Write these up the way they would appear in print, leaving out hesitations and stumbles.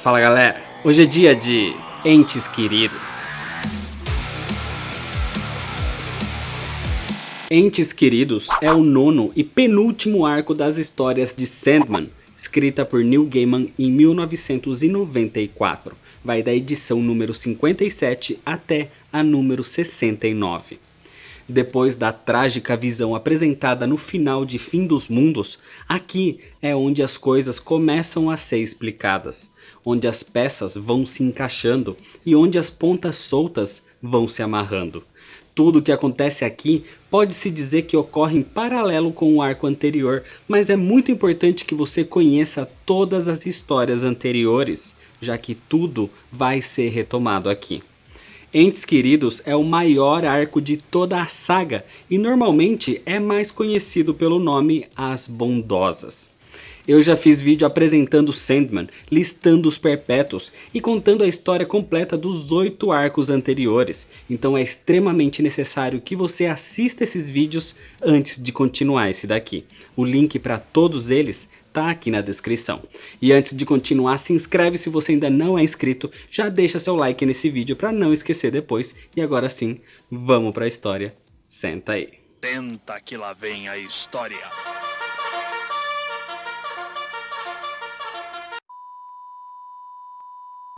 Fala galera, hoje é dia de Entes Queridos. Entes Queridos é o nono e penúltimo arco das histórias de Sandman, escrita por Neil Gaiman em 1994. Vai da edição número 57 até a número 69. Depois da trágica visão apresentada no final de Fim dos Mundos, aqui é onde as coisas começam a ser explicadas, onde as peças vão se encaixando e onde as pontas soltas vão se amarrando. Tudo o que acontece aqui pode-se dizer que ocorre em paralelo com o arco anterior, mas é muito importante que você conheça todas as histórias anteriores, já que tudo vai ser retomado aqui. Entes Queridos é o maior arco de toda a saga e normalmente é mais conhecido pelo nome As Bondosas. Eu já fiz vídeo apresentando Sandman, listando os perpétuos e contando a história completa dos 8 arcos anteriores, então é extremamente necessário que você assista esses vídeos antes de continuar esse daqui. O link para todos eles tá aqui na descrição. E antes de continuar, se inscreve se você ainda não é inscrito, já deixa seu like nesse vídeo para não esquecer depois. E agora sim, vamos para a história. Senta aí. Senta que lá vem a história.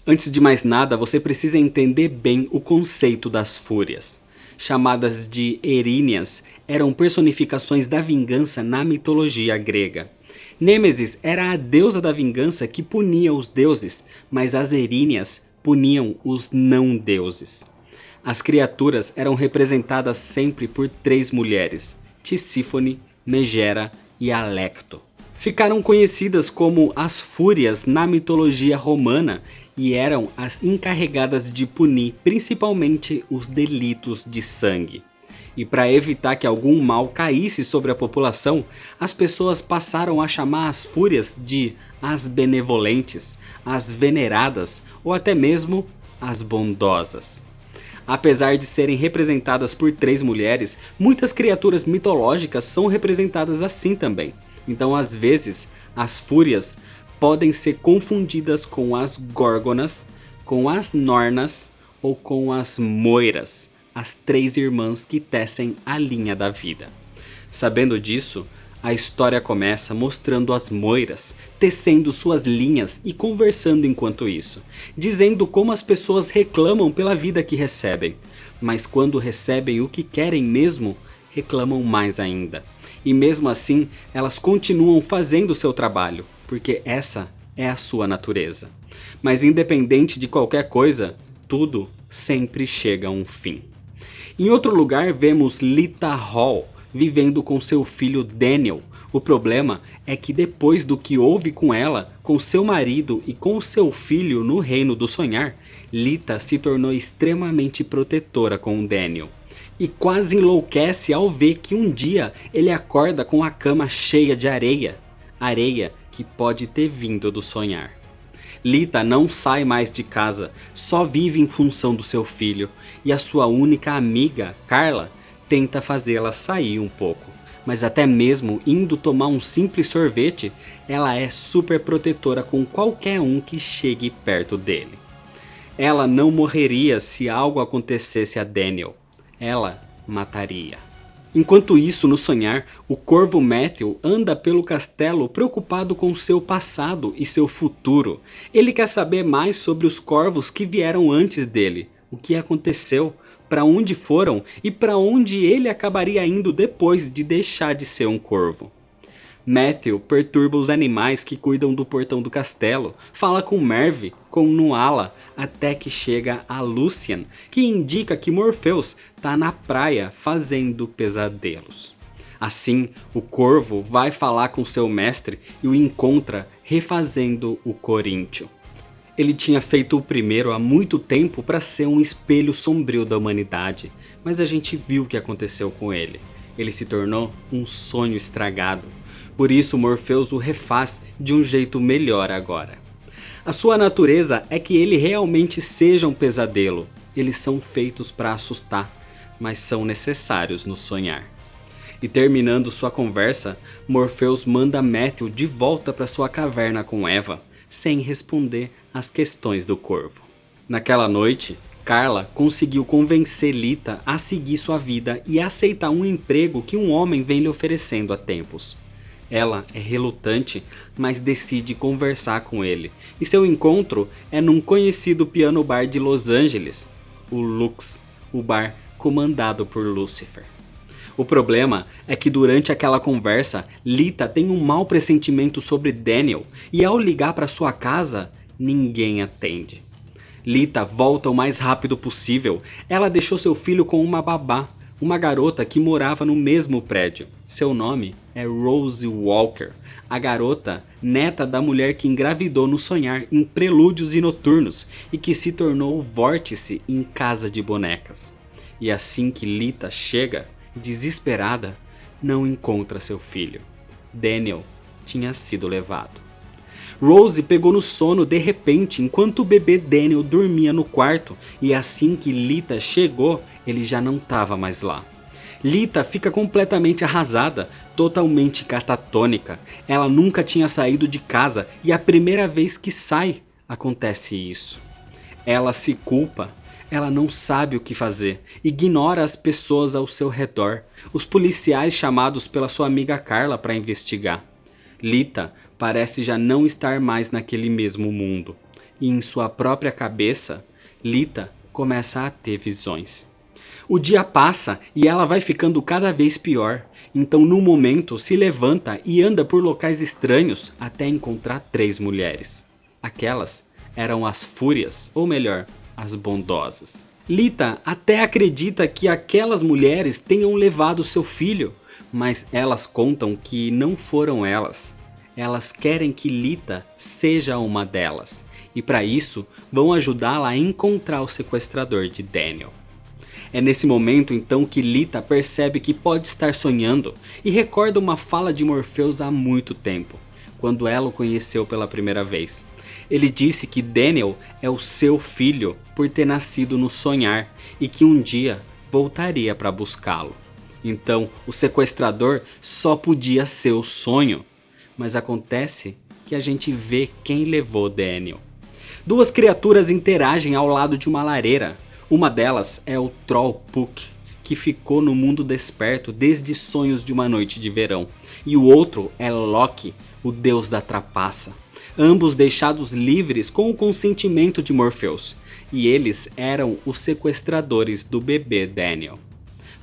Antes de mais nada, você precisa entender bem o conceito das fúrias. Chamadas de Eríneas, eram personificações da vingança na mitologia grega. Nêmesis era a deusa da vingança que punia os deuses, mas as Eríneas puniam os não-deuses. As criaturas eram representadas sempre por 3 mulheres, Tisífone, Megera e Alecto. Ficaram conhecidas como as Fúrias na mitologia romana e eram as encarregadas de punir principalmente os delitos de sangue. E para evitar que algum mal caísse sobre a população, as pessoas passaram a chamar as fúrias de as benevolentes, as veneradas ou até mesmo as bondosas. Apesar de serem representadas por 3 mulheres, muitas criaturas mitológicas são representadas assim também. Então às vezes as fúrias podem ser confundidas com as górgonas, com as nornas ou com as moiras, as 3 irmãs que tecem a linha da vida. Sabendo disso, a história começa mostrando as moiras tecendo suas linhas e conversando enquanto isso, dizendo como as pessoas reclamam pela vida que recebem, mas quando recebem o que querem mesmo, reclamam mais ainda. E mesmo assim, elas continuam fazendo seu trabalho, porque essa é a sua natureza. Mas independente de qualquer coisa, tudo sempre chega a um fim. Em outro lugar vemos Lita Hall vivendo com seu filho Daniel. O problema é que depois do que houve com ela, com seu marido e com seu filho no reino do sonhar, Lita se tornou extremamente protetora com Daniel. E quase enlouquece ao ver que um dia ele acorda com a cama cheia de areia. Areia que pode ter vindo do sonhar. Lita não sai mais de casa, só vive em função do seu filho, e a sua única amiga, Carla, tenta fazê-la sair um pouco. Mas até mesmo indo tomar um simples sorvete, ela é super protetora com qualquer um que chegue perto dele. Ela não morreria se algo acontecesse a Daniel, ela mataria. Enquanto isso, no sonhar, o corvo Matthew anda pelo castelo preocupado com seu passado e seu futuro. Ele quer saber mais sobre os corvos que vieram antes dele, o que aconteceu, para onde foram e para onde ele acabaria indo depois de deixar de ser um corvo. Matthew perturba os animais que cuidam do portão do castelo, fala com Merv, com Nuala, até que chega a Lucian, que indica que Morpheus está na praia fazendo pesadelos. Assim, o corvo vai falar com seu mestre e o encontra refazendo o Coríntio. Ele tinha feito o primeiro há muito tempo para ser um espelho sombrio da humanidade, mas a gente viu o que aconteceu com ele. Ele se tornou um sonho estragado. Por isso Morpheus o refaz de um jeito melhor agora. A sua natureza é que ele realmente seja um pesadelo. Eles são feitos para assustar, mas são necessários no sonhar. E terminando sua conversa, Morpheus manda Matthew de volta para sua caverna com Eva, sem responder às questões do corvo. Naquela noite, Carla conseguiu convencer Lita a seguir sua vida e aceitar um emprego que um homem vem lhe oferecendo há tempos. Ela é relutante, mas decide conversar com ele, e seu encontro é num conhecido piano bar de Los Angeles, o Lux, o bar comandado por Lucifer. O problema é que durante aquela conversa, Lita tem um mau pressentimento sobre Daniel, e ao ligar para sua casa, ninguém atende. Lita volta o mais rápido possível. Ela deixou seu filho com uma babá, uma garota que morava no mesmo prédio. Seu nome é Rose Walker, a garota neta da mulher que engravidou no Sonhar em Prelúdios e Noturnos e que se tornou o vórtice em Casa de Bonecas. E assim que Lita chega, desesperada, não encontra seu filho. Daniel tinha sido levado. Rose pegou no sono de repente enquanto o bebê Daniel dormia no quarto, e assim que Lita chegou, ele já não estava mais lá. Lita fica completamente arrasada, totalmente catatônica. Ela nunca tinha saído de casa e a primeira vez que sai, acontece isso. Ela se culpa, ela não sabe o que fazer, ignora as pessoas ao seu redor, os policiais chamados pela sua amiga Carla para investigar. Lita parece já não estar mais naquele mesmo mundo, e em sua própria cabeça, Lita começa a ter visões. O dia passa e ela vai ficando cada vez pior, então no momento se levanta e anda por locais estranhos até encontrar 3 mulheres. Aquelas eram as fúrias, ou melhor, as bondosas. Lita até acredita que aquelas mulheres tenham levado seu filho, mas elas contam que não foram elas. Elas querem que Lita seja uma delas, e para isso vão ajudá-la a encontrar o sequestrador de Daniel. É nesse momento então que Lita percebe que pode estar sonhando e recorda uma fala de Morpheus há muito tempo, quando ela o conheceu pela primeira vez. Ele disse que Daniel é o seu filho por ter nascido no sonhar e que um dia voltaria para buscá-lo. Então o sequestrador só podia ser o sonho. Mas acontece que a gente vê quem levou Daniel. 2 criaturas interagem ao lado de uma lareira. Uma delas é o Troll Puck, que ficou no mundo desperto desde Sonhos de uma Noite de Verão. E o outro é Loki, o deus da trapaça. Ambos deixados livres com o consentimento de Morpheus. E eles eram os sequestradores do bebê Daniel.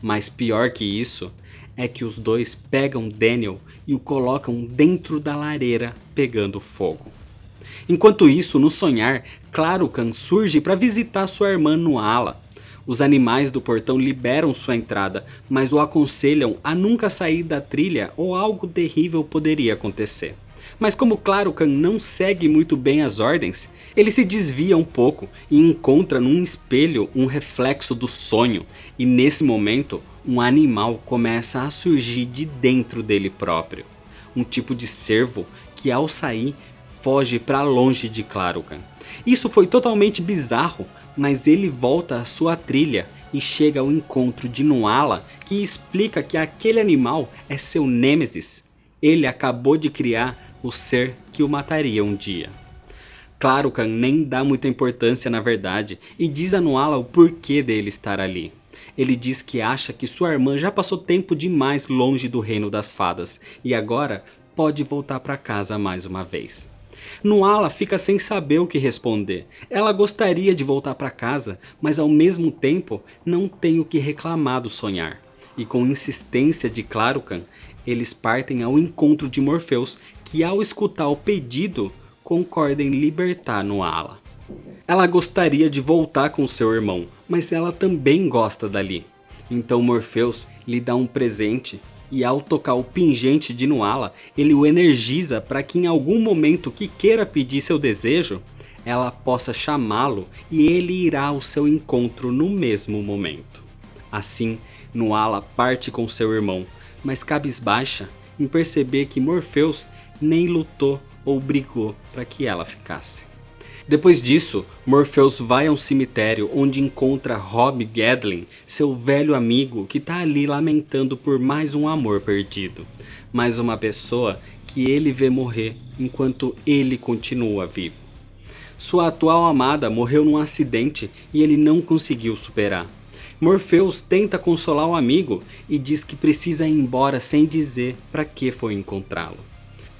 Mas pior que isso, é que os dois pegam Daniel e o colocam dentro da lareira pegando fogo. Enquanto isso, no sonhar, Clarucan surge para visitar sua irmã Nuala. Os animais do portão liberam sua entrada, mas o aconselham a nunca sair da trilha ou algo terrível poderia acontecer. Mas como Clarucan não segue muito bem as ordens, ele se desvia um pouco e encontra num espelho um reflexo do sonho, e nesse momento um animal começa a surgir de dentro dele próprio. Um tipo de cervo que ao sair foge para longe de Clarucan. Isso foi totalmente bizarro, mas ele volta à sua trilha e chega ao encontro de Nuala, que explica que aquele animal é seu nêmesis. Ele acabou de criar o ser que o mataria um dia. Clarucan nem dá muita importância na verdade e diz a Nuala o porquê dele estar ali. Ele diz que acha que sua irmã já passou tempo demais longe do reino das fadas e agora pode voltar para casa mais uma vez. Nuala fica sem saber o que responder. Ela gostaria de voltar para casa, mas ao mesmo tempo não tem o que reclamar do sonhar. E com insistência de Clarucan, eles partem ao encontro de Morpheus, que ao escutar o pedido, concorda em libertar Nuala. Ela gostaria de voltar com seu irmão, mas ela também gosta dali. Então Morpheus lhe dá um presente e ao tocar o pingente de Nuala, ele o energiza para que em algum momento que queira pedir seu desejo, ela possa chamá-lo e ele irá ao seu encontro no mesmo momento. Assim, Nuala parte com seu irmão, mas cabisbaixa em perceber que Morpheus nem lutou ou brigou para que ela ficasse. Depois disso, Morpheus vai a um cemitério onde encontra Rob Gadlin, seu velho amigo que está ali lamentando por mais um amor perdido. Mais uma pessoa que ele vê morrer enquanto ele continua vivo. Sua atual amada morreu num acidente e ele não conseguiu superar. Morpheus tenta consolar o amigo e diz que precisa ir embora sem dizer para que foi encontrá-lo.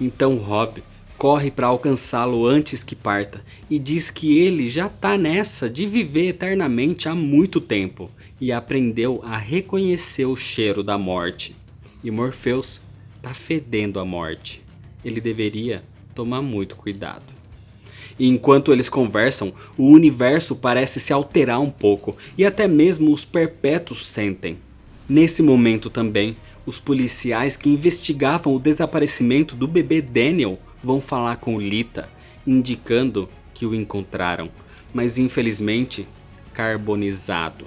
Então Rob corre para alcançá-lo antes que parta e diz que ele já tá nessa de viver eternamente há muito tempo e aprendeu a reconhecer o cheiro da morte. E Morpheus tá fedendo a morte. Ele deveria tomar muito cuidado. E enquanto eles conversam, o universo parece se alterar um pouco e até mesmo os perpétuos sentem. Nesse momento também, os policiais que investigavam o desaparecimento do bebê Daniel vão falar com Lita, indicando que o encontraram, mas infelizmente carbonizado.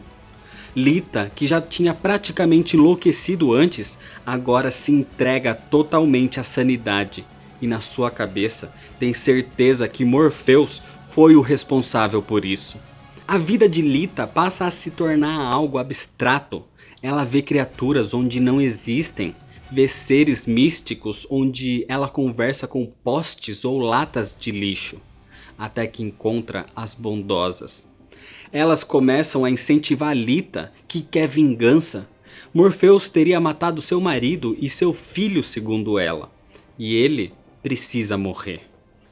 Lita, que já tinha praticamente enlouquecido antes, agora se entrega totalmente à sanidade e na sua cabeça tem certeza que Morpheus foi o responsável por isso. A vida de Lita passa a se tornar algo abstrato. Ela vê criaturas onde não existem, vê seres místicos onde ela conversa com postes ou latas de lixo, até que encontra as bondosas. Elas começam a incentivar Lita, que quer vingança. Morpheus teria matado seu marido e seu filho, segundo ela, e ele precisa morrer.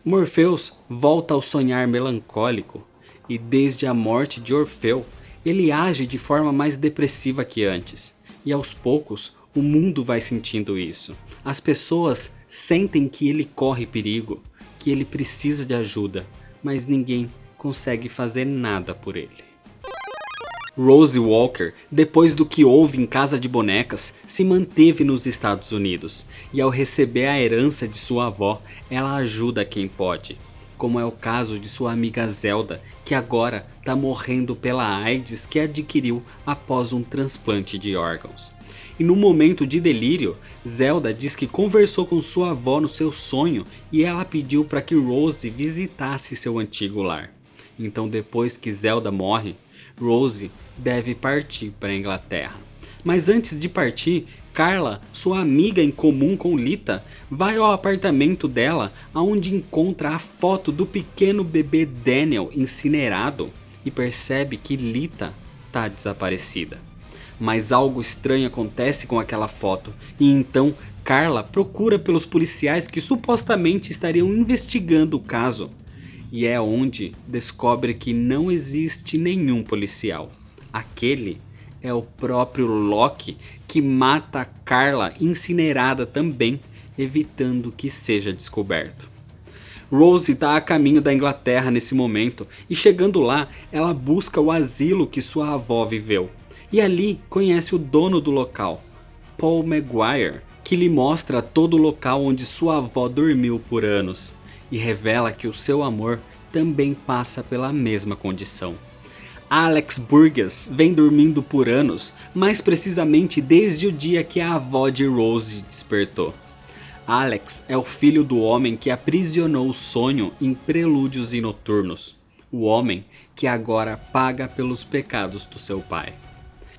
Morpheus volta ao sonhar melancólico, e desde a morte de Orfeu, ele age de forma mais depressiva que antes, e aos poucos o mundo vai sentindo isso. As pessoas sentem que ele corre perigo, que ele precisa de ajuda, mas ninguém consegue fazer nada por ele. Rose Walker, depois do que houve em Casa de Bonecas, se manteve nos Estados Unidos, e ao receber a herança de sua avó, ela ajuda quem pode, como é o caso de sua amiga Zelda, que agora está morrendo pela AIDS que adquiriu após um transplante de órgãos. E no momento de delírio, Zelda diz que conversou com sua avó no seu sonho e ela pediu para que Rose visitasse seu antigo lar. Então depois que Zelda morre, Rose deve partir para a Inglaterra. Mas antes de partir, Carla, sua amiga em comum com Lita, vai ao apartamento dela, onde encontra a foto do pequeno bebê Daniel incinerado e percebe que Lita está desaparecida. Mas algo estranho acontece com aquela foto e então Carla procura pelos policiais que supostamente estariam investigando o caso. E é onde descobre que não existe nenhum policial. Aquele é o próprio Loki que mata Carla incinerada também, evitando que seja descoberto. Rose está a caminho da Inglaterra nesse momento e chegando lá, ela busca o asilo que sua avó viveu. E ali conhece o dono do local, Paul Maguire, que lhe mostra todo o local onde sua avó dormiu por anos. E revela que o seu amor também passa pela mesma condição. Alex Burgess vem dormindo por anos, mais precisamente desde o dia que a avó de Rose despertou. Alex é o filho do homem que aprisionou o sonho em Prelúdios e Noturnos, o homem que agora paga pelos pecados do seu pai.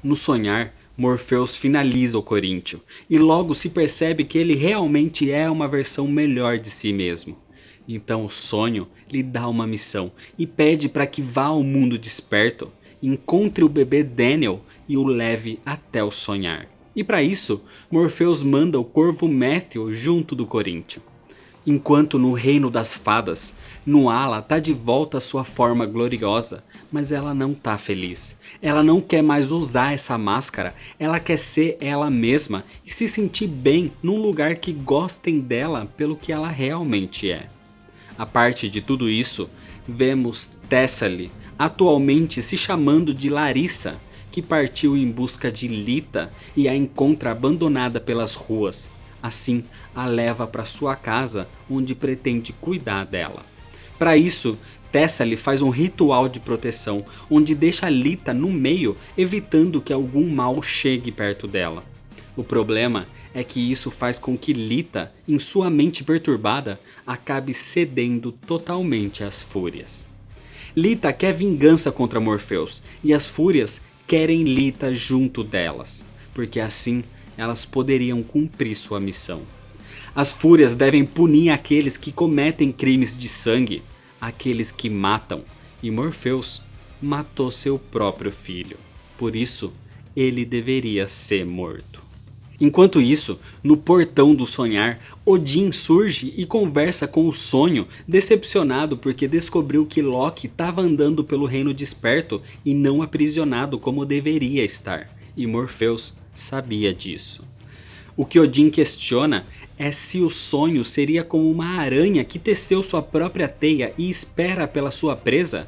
No sonhar, Morpheus finaliza o Coríntio e logo se percebe que ele realmente é uma versão melhor de si mesmo. Então o sonho lhe dá uma missão e pede para que vá ao mundo desperto, encontre o bebê Daniel e o leve até o sonhar. E para isso, Morpheus manda o corvo Matthew junto do Coríntio. Enquanto no reino das fadas, Nuala tá de volta à sua forma gloriosa, mas ela não tá feliz. Ela não quer mais usar essa máscara, ela quer ser ela mesma e se sentir bem num lugar que gostem dela pelo que ela realmente é. A parte de tudo isso, vemos Thessaly, atualmente se chamando de Larissa, que partiu em busca de Lita e a encontra abandonada pelas ruas. Assim, a leva para sua casa, onde pretende cuidar dela. Para isso, Thessaly faz um ritual de proteção, onde deixa Lita no meio, evitando que algum mal chegue perto dela. O problema é que isso faz com que Lita, em sua mente perturbada, acabe cedendo totalmente às fúrias. Lita quer vingança contra Morpheus, e as fúrias querem Lita junto delas, porque assim elas poderiam cumprir sua missão. As fúrias devem punir aqueles que cometem crimes de sangue, aqueles que matam, e Morpheus matou seu próprio filho. Por isso, ele deveria ser morto. Enquanto isso, no portão do sonhar, Odin surge e conversa com o sonho, decepcionado porque descobriu que Loki estava andando pelo reino desperto e não aprisionado como deveria estar, e Morpheus sabia disso. O que Odin questiona é se o sonho seria como uma aranha que teceu sua própria teia e espera pela sua presa,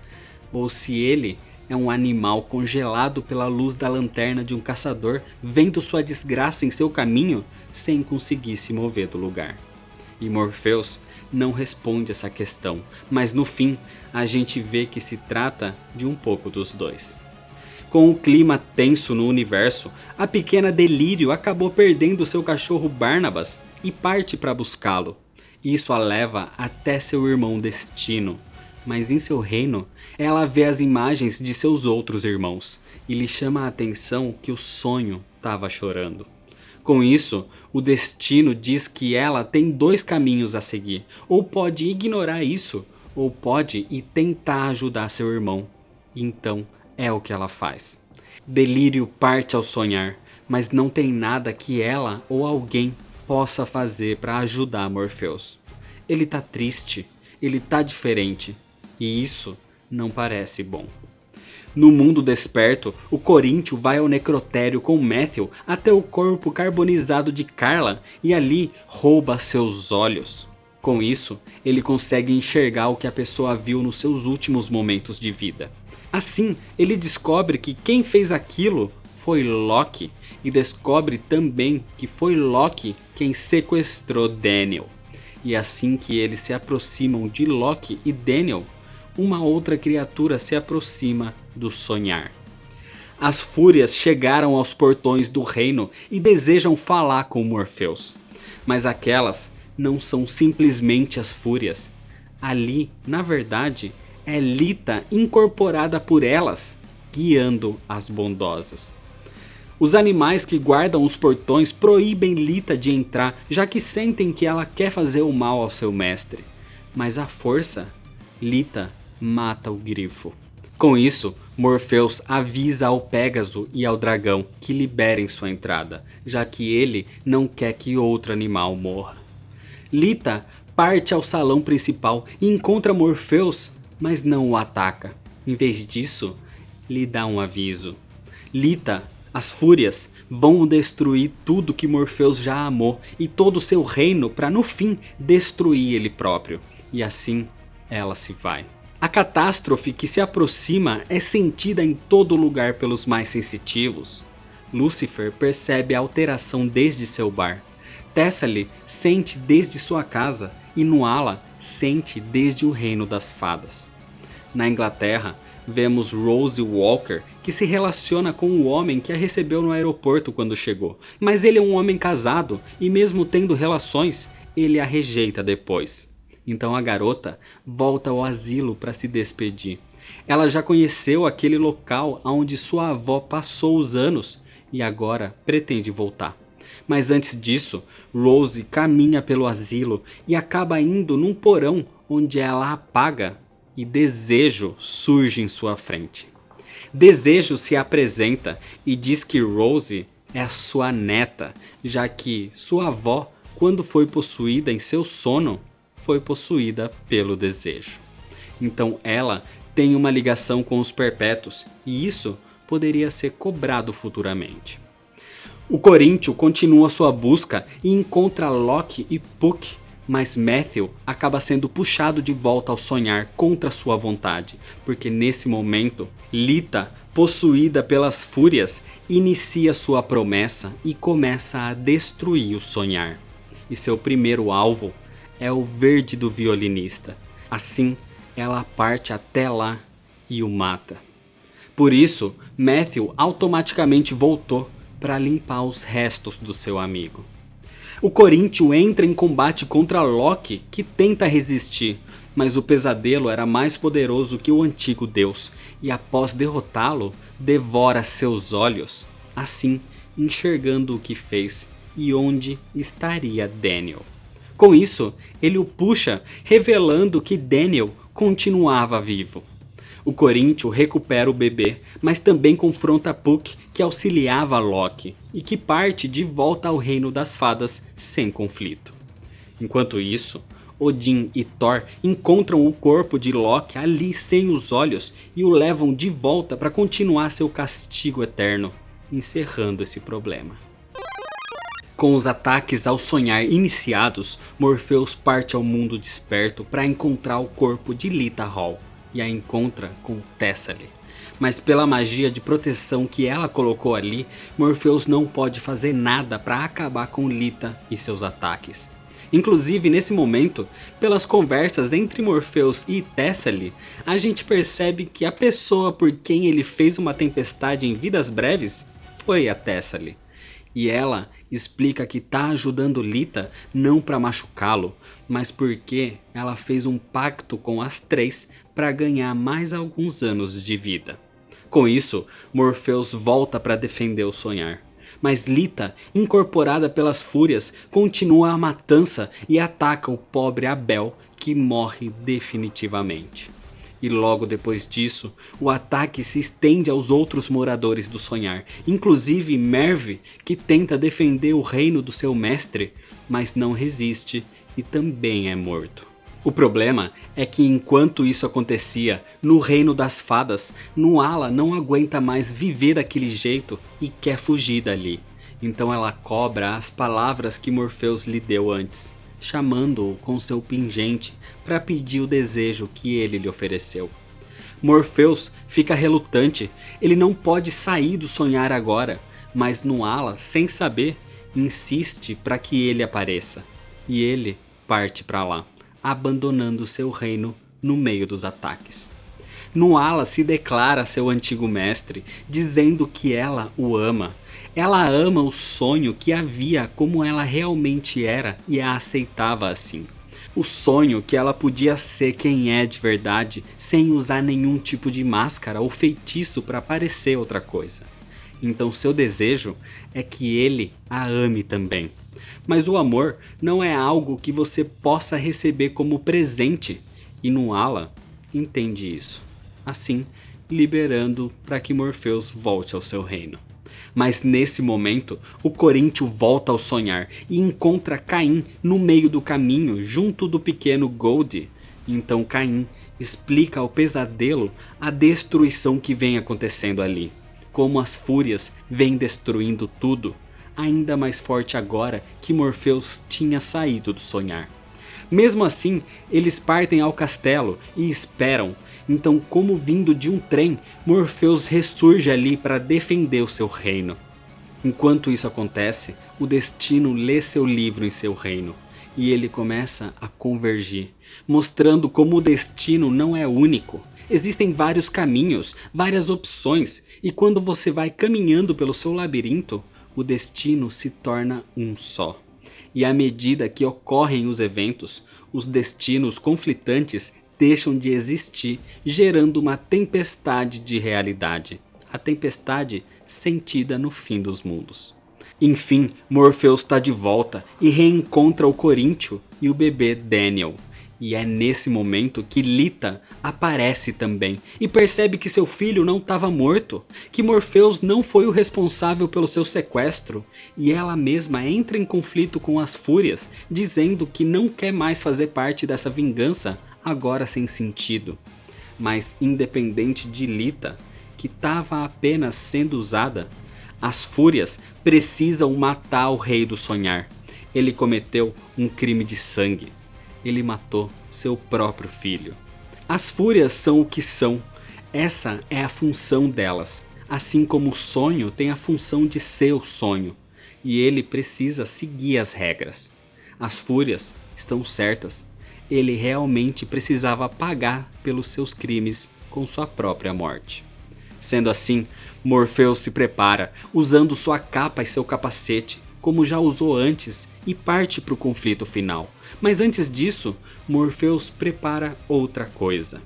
ou se ele é um animal congelado pela luz da lanterna de um caçador, vendo sua desgraça em seu caminho sem conseguir se mover do lugar. E Morpheus não responde essa questão, mas no fim a gente vê que se trata de um pouco dos dois. Com o clima tenso no universo, a pequena Delírio acabou perdendo seu cachorro Barnabas e parte para buscá-lo. Isso a leva até seu irmão Destino. Mas em seu reino, ela vê as imagens de seus outros irmãos e lhe chama a atenção que o sonho estava chorando. Com isso, o Destino diz que ela tem dois caminhos a seguir, ou pode ignorar isso, ou pode ir tentar ajudar seu irmão. Então é o que ela faz. Delírio parte ao sonhar, mas não tem nada que ela ou alguém possa fazer para ajudar Morpheus. Ele tá triste, ele tá diferente. E isso não parece bom. No mundo desperto, o Coríntio vai ao necrotério com Matthew até o corpo carbonizado de Carla e ali rouba seus olhos. Com isso, ele consegue enxergar o que a pessoa viu nos seus últimos momentos de vida. Assim, ele descobre que quem fez aquilo foi Loki e descobre também que foi Loki quem sequestrou Daniel. E assim que eles se aproximam de Loki e Daniel, uma outra criatura se aproxima do sonhar. As fúrias chegaram aos portões do reino e desejam falar com Morpheus. Mas aquelas não são simplesmente as fúrias. Ali, na verdade, é Lita incorporada por elas, guiando as bondosas. Os animais que guardam os portões proíbem Lita de entrar, já que sentem que ela quer fazer o mal ao seu mestre. Mas à força, Lita mata o grifo. Com isso, Morpheus avisa ao Pégaso e ao dragão que liberem sua entrada, já que ele não quer que outro animal morra. Lita parte ao salão principal e encontra Morpheus, mas não o ataca. Em vez disso, lhe dá um aviso. Lita, as fúrias, vão destruir tudo que Morpheus já amou e todo o seu reino para no fim destruir ele próprio. E assim ela se vai. A catástrofe que se aproxima é sentida em todo lugar pelos mais sensitivos. Lúcifer percebe a alteração desde seu bar. Thessaly sente desde sua casa e Nuala sente desde o reino das fadas. Na Inglaterra, vemos Rose Walker, que se relaciona com o homem que a recebeu no aeroporto quando chegou. Mas ele é um homem casado e mesmo tendo relações, ele a rejeita depois. Então a garota volta ao asilo para se despedir. Ela já conheceu aquele local onde sua avó passou os anos e agora pretende voltar. Mas antes disso, Rose caminha pelo asilo e acaba indo num porão onde ela apaga e Desejo surge em sua frente. Desejo se apresenta e diz que Rose é a sua neta, já que sua avó, quando foi possuída em seu sono, foi possuída pelo desejo. Então ela tem uma ligação com os Perpétuos e isso poderia ser cobrado futuramente. O Coríntio continua sua busca e encontra Loki e Puck, mas Matthew acaba sendo puxado de volta ao sonhar contra sua vontade, porque nesse momento Lita, possuída pelas fúrias, inicia sua promessa e começa a destruir o sonhar. E seu primeiro alvo é o verde do violinista. Assim, ela parte até lá e o mata. Por isso, Matthew automaticamente voltou para limpar os restos do seu amigo. O Coríntio entra em combate contra Loki, que tenta resistir, mas o pesadelo era mais poderoso que o antigo deus, e após derrotá-lo, devora seus olhos, assim enxergando o que fez e onde estaria Daniel. Com isso, ele o puxa, revelando que Daniel continuava vivo. O Coríntio recupera o bebê, mas também confronta Puck, que auxiliava Loki, e que parte de volta ao reino das fadas sem conflito. Enquanto isso, Odin e Thor encontram o corpo de Loki ali sem os olhos e o levam de volta para continuar seu castigo eterno, encerrando esse problema. Com os ataques ao sonhar iniciados, Morpheus parte ao mundo desperto para encontrar o corpo de Lita Hall e a encontra com Thessaly. Mas pela magia de proteção que ela colocou ali, Morpheus não pode fazer nada para acabar com Lita e seus ataques. Inclusive nesse momento, pelas conversas entre Morpheus e Thessaly, a gente percebe que a pessoa por quem ele fez uma tempestade em vidas breves foi a Thessaly. E ela explica que tá ajudando Lita não para machucá-lo, mas porque ela fez um pacto com as três para ganhar mais alguns anos de vida. Com isso, Morpheus volta para defender o sonhar. Mas Lita, incorporada pelas fúrias, continua a matança e ataca o pobre Abel, que morre definitivamente. E logo depois disso, o ataque se estende aos outros moradores do sonhar, inclusive Merv, que tenta defender o reino do seu mestre, mas não resiste e também é morto. O problema é que enquanto isso acontecia, no reino das fadas, Nuala não aguenta mais viver daquele jeito e quer fugir dali. Então ela cobra as palavras que Morpheus lhe deu antes, chamando-o com seu pingente para pedir o desejo que ele lhe ofereceu. Morpheus fica relutante, ele não pode sair do sonhar agora, mas Nuala, sem saber, insiste para que ele apareça. E ele parte para lá, abandonando seu reino no meio dos ataques. Nuala se declara seu antigo mestre, dizendo que ela o ama. Ela ama o sonho que havia como ela realmente era e a aceitava assim. O sonho que ela podia ser quem é de verdade, sem usar nenhum tipo de máscara ou feitiço para parecer outra coisa. Então seu desejo é que ele a ame também. Mas o amor não é algo que você possa receber como presente, e Nuala entende isso, assim liberando para que Morpheus volte ao seu reino. Mas nesse momento, o Coríntio volta ao sonhar e encontra Caim no meio do caminho junto do pequeno Gold. Então Caim explica ao pesadelo a destruição que vem acontecendo ali, como as fúrias vêm destruindo tudo, ainda mais forte agora que Morpheus tinha saído do sonhar. Mesmo assim, eles partem ao castelo e esperam. Então, como vindo de um trem, Morpheus ressurge ali para defender o seu reino. Enquanto isso acontece, o destino lê seu livro em seu reino, e ele começa a convergir, mostrando como o destino não é único. Existem vários caminhos, várias opções, e quando você vai caminhando pelo seu labirinto, o destino se torna um só. E à medida que ocorrem os eventos, os destinos conflitantes deixam de existir, gerando uma tempestade de realidade. A tempestade sentida no fim dos mundos. Enfim, Morpheus está de volta e reencontra o Coríntio e o bebê Daniel. E é nesse momento que Lita aparece também e percebe que seu filho não estava morto, que Morpheus não foi o responsável pelo seu sequestro, e ela mesma entra em conflito com as fúrias, dizendo que não quer mais fazer parte dessa vingança agora sem sentido. Mas independente de Lita, que estava apenas sendo usada, as fúrias precisam matar o rei do sonhar. Ele cometeu um crime de sangue. Ele matou seu próprio filho. As fúrias são o que são. Essa é a função delas. Assim como o sonho tem a função de ser o sonho. E ele precisa seguir as regras. As fúrias estão certas. Ele realmente precisava pagar pelos seus crimes com sua própria morte. Sendo assim, Morpheus se prepara, usando sua capa e seu capacete, como já usou antes, e parte para o conflito final. Mas antes disso, Morpheus prepara outra coisa.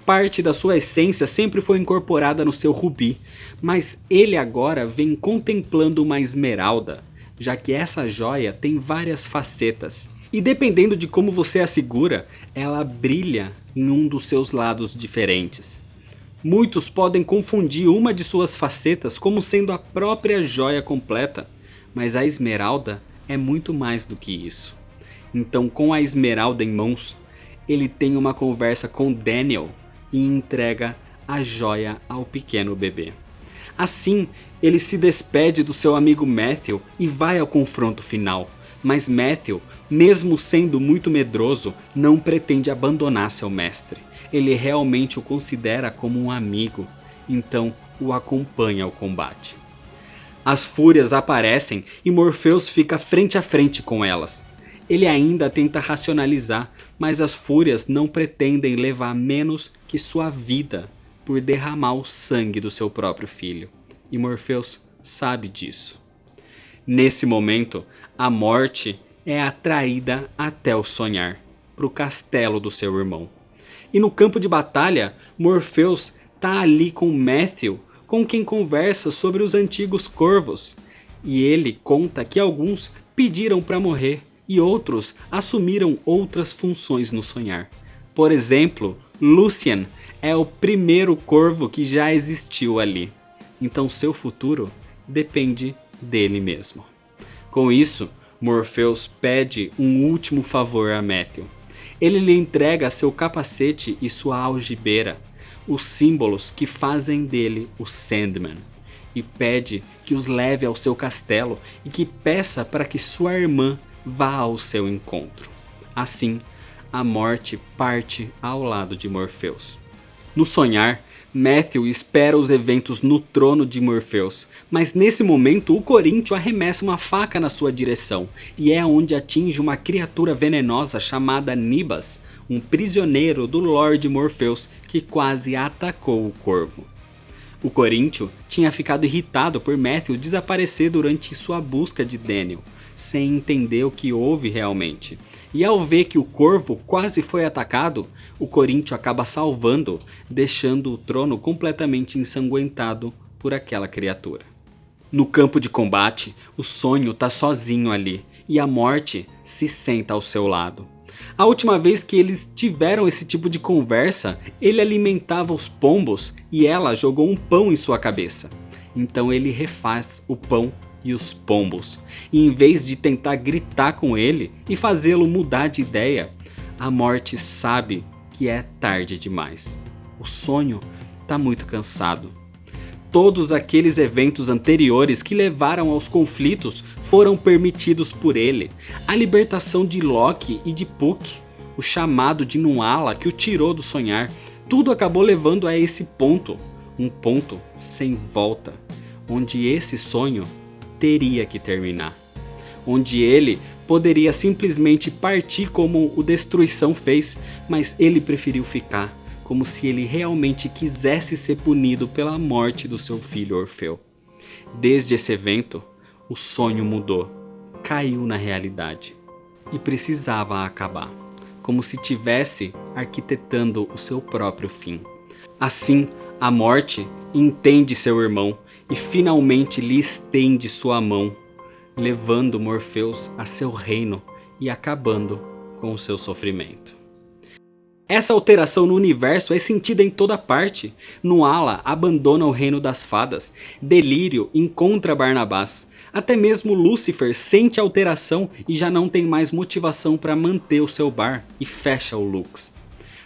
Parte da sua essência sempre foi incorporada no seu rubi, mas ele agora vem contemplando uma esmeralda, já que essa joia tem várias facetas, E dependendo de como você a segura, ela brilha em um dos seus lados diferentes. Muitos podem confundir uma de suas facetas como sendo a própria joia completa, mas a esmeralda é muito mais do que isso. Então, com a esmeralda em mãos, ele tem uma conversa com Daniel e entrega a joia ao pequeno bebê. Assim, ele se despede do seu amigo Matthew e vai ao confronto final. Mas Matthew, mesmo sendo muito medroso, não pretende abandonar seu mestre. Ele realmente o considera como um amigo, então o acompanha ao combate. As fúrias aparecem e Morpheus fica frente a frente com elas. Ele ainda tenta racionalizar, mas as fúrias não pretendem levar menos que sua vida por derramar o sangue do seu próprio filho. E Morpheus sabe disso. Nesse momento, a morte é atraída até o sonhar, para o castelo do seu irmão. E no campo de batalha, Morpheus está ali com Matthew, com quem conversa sobre os antigos corvos. E ele conta que alguns pediram para morrer e outros assumiram outras funções no sonhar. Por exemplo, Lucian é o primeiro corvo que já existiu ali. Então seu futuro depende dele mesmo. Com isso, Morpheus pede um último favor a Matthew. Ele lhe entrega seu capacete e sua algibeira, os símbolos que fazem dele o Sandman, e pede que os leve ao seu castelo e que peça para que sua irmã vá ao seu encontro. Assim, a morte parte ao lado de Morpheus. No sonhar, Matthew espera os eventos no trono de Morpheus, mas nesse momento o Coríntio arremessa uma faca na sua direção, e é onde atinge uma criatura venenosa chamada Nibas, um prisioneiro do Lorde Morpheus que quase atacou o corvo. O Coríntio tinha ficado irritado por Matthew desaparecer durante sua busca de Daniel, sem entender o que houve realmente. E ao ver que o corvo quase foi atacado, o Coríntio acaba salvando, deixando o trono completamente ensanguentado por aquela criatura. No campo de combate, o sonho está sozinho ali, e a morte se senta ao seu lado. A última vez que eles tiveram esse tipo de conversa, ele alimentava os pombos e ela jogou um pão em sua cabeça. Então ele refaz o pão e os pombos. E em vez de tentar gritar com ele e fazê-lo mudar de ideia, a morte sabe que é tarde demais. O sonho está muito cansado. Todos aqueles eventos anteriores que levaram aos conflitos foram permitidos por ele. A libertação de Loki e de Puck, o chamado de Nuala que o tirou do sonhar, tudo acabou levando a esse ponto, um ponto sem volta, onde esse sonho teria que terminar. Onde ele poderia simplesmente partir como o Destruição fez, mas ele preferiu ficar, como se ele realmente quisesse ser punido pela morte do seu filho Orfeu. Desde esse evento, o sonho mudou, caiu na realidade e precisava acabar, como se tivesse arquitetando o seu próprio fim. Assim, a morte entende seu irmão e finalmente lhe estende sua mão, levando Morpheus a seu reino e acabando com o seu sofrimento. Essa alteração no universo é sentida em toda parte. Nuala abandona o reino das fadas, Delírio encontra Barnabás, até mesmo Lúcifer sente a alteração e já não tem mais motivação para manter o seu bar e fecha o Lux.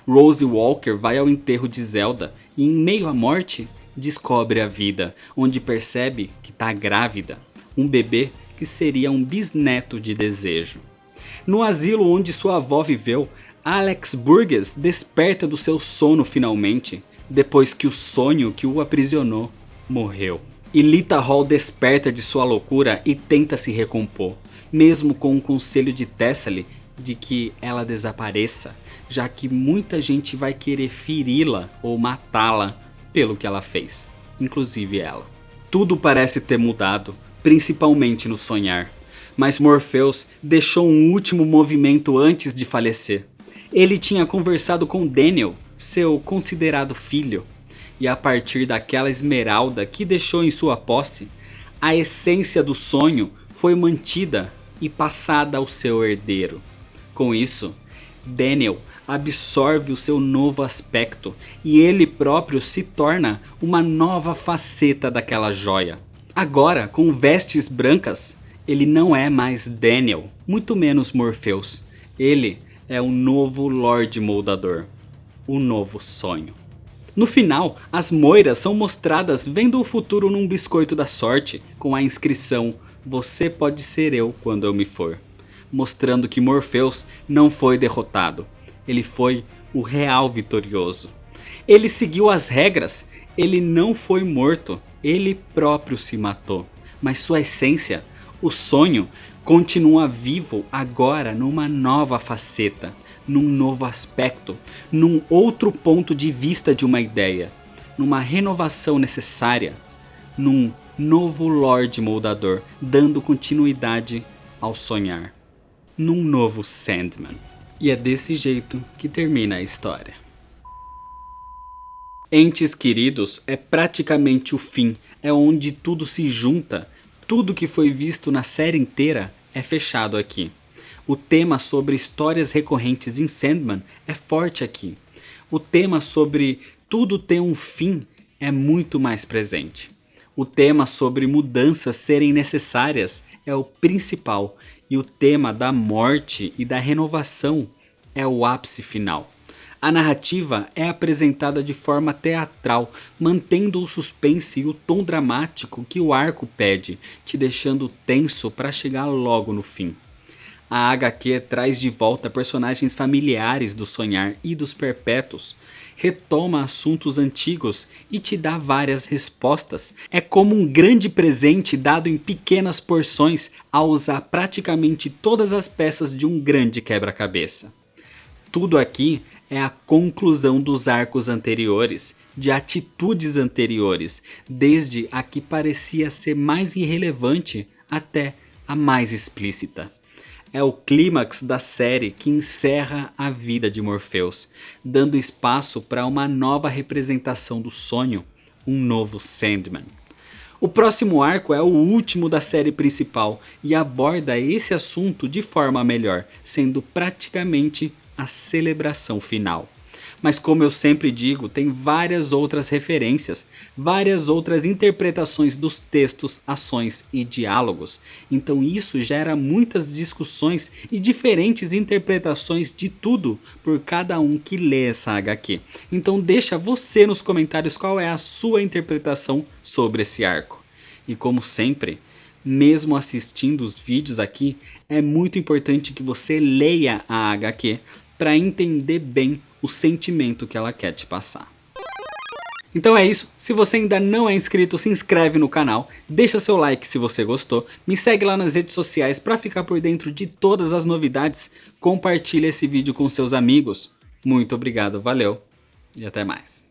Rose Walker vai ao enterro de Zelda e em meio à morte descobre a vida, onde percebe que está grávida, um bebê que seria um bisneto de Desejo. No asilo onde sua avó viveu, Alex Burgess desperta do seu sono finalmente, depois que o sonho que o aprisionou morreu. E Lita Hall desperta de sua loucura e tenta se recompor, mesmo com o conselho de Thessaly de que ela desapareça, já que muita gente vai querer feri-la ou matá-la pelo que ela fez, inclusive ela. Tudo parece ter mudado, principalmente no sonhar, mas Morpheus deixou um último movimento antes de falecer. Ele tinha conversado com Daniel, seu considerado filho, e a partir daquela esmeralda que deixou em sua posse, a essência do sonho foi mantida e passada ao seu herdeiro. Com isso, Daniel absorve o seu novo aspecto e ele próprio se torna uma nova faceta daquela joia. Agora, com vestes brancas, ele não é mais Daniel, muito menos Morpheus. Ele é o novo Lorde Moldador, o novo sonho. No final, as moiras são mostradas vendo o futuro num biscoito da sorte, com a inscrição "Você pode ser eu quando eu me for", mostrando que Morpheus não foi derrotado, ele foi o real vitorioso. Ele seguiu as regras, ele não foi morto, ele próprio se matou, mas sua essência, o sonho, continua vivo agora numa nova faceta, num novo aspecto, num outro ponto de vista de uma ideia, numa renovação necessária, num novo Lorde Moldador, dando continuidade ao sonhar, num novo Sandman. E é desse jeito que termina a história. Entes Queridos é praticamente o fim, é onde tudo se junta, tudo que foi visto na série inteira é fechado aqui. O tema sobre histórias recorrentes em Sandman é forte aqui. O tema sobre tudo ter um fim é muito mais presente. O tema sobre mudanças serem necessárias é o principal. E o tema da morte e da renovação é o ápice final. A narrativa é apresentada de forma teatral, mantendo o suspense e o tom dramático que o arco pede, te deixando tenso para chegar logo no fim. A HQ traz de volta personagens familiares do Sonhar e dos Perpétuos, retoma assuntos antigos e te dá várias respostas. É como um grande presente dado em pequenas porções ao usar praticamente todas as peças de um grande quebra-cabeça. Tudo aqui é a conclusão dos arcos anteriores, de atitudes anteriores, desde a que parecia ser mais irrelevante até a mais explícita. É o clímax da série que encerra a vida de Morpheus, dando espaço para uma nova representação do sonho, um novo Sandman. O próximo arco é o último da série principal e aborda esse assunto de forma melhor, sendo praticamente a celebração final. Mas como eu sempre digo, tem várias outras referências, várias outras interpretações dos textos, ações e diálogos. Então isso gera muitas discussões e diferentes interpretações de tudo por cada um que lê essa HQ. Então deixa você nos comentários qual é a sua interpretação sobre esse arco. E como sempre, mesmo assistindo os vídeos aqui, é muito importante que você leia a HQ para entender bem o sentimento que ela quer te passar. Então é isso, se você ainda não é inscrito, se inscreve no canal, deixa seu like se você gostou, me segue lá nas redes sociais para ficar por dentro de todas as novidades, compartilha esse vídeo com seus amigos. Muito obrigado, valeu e até mais.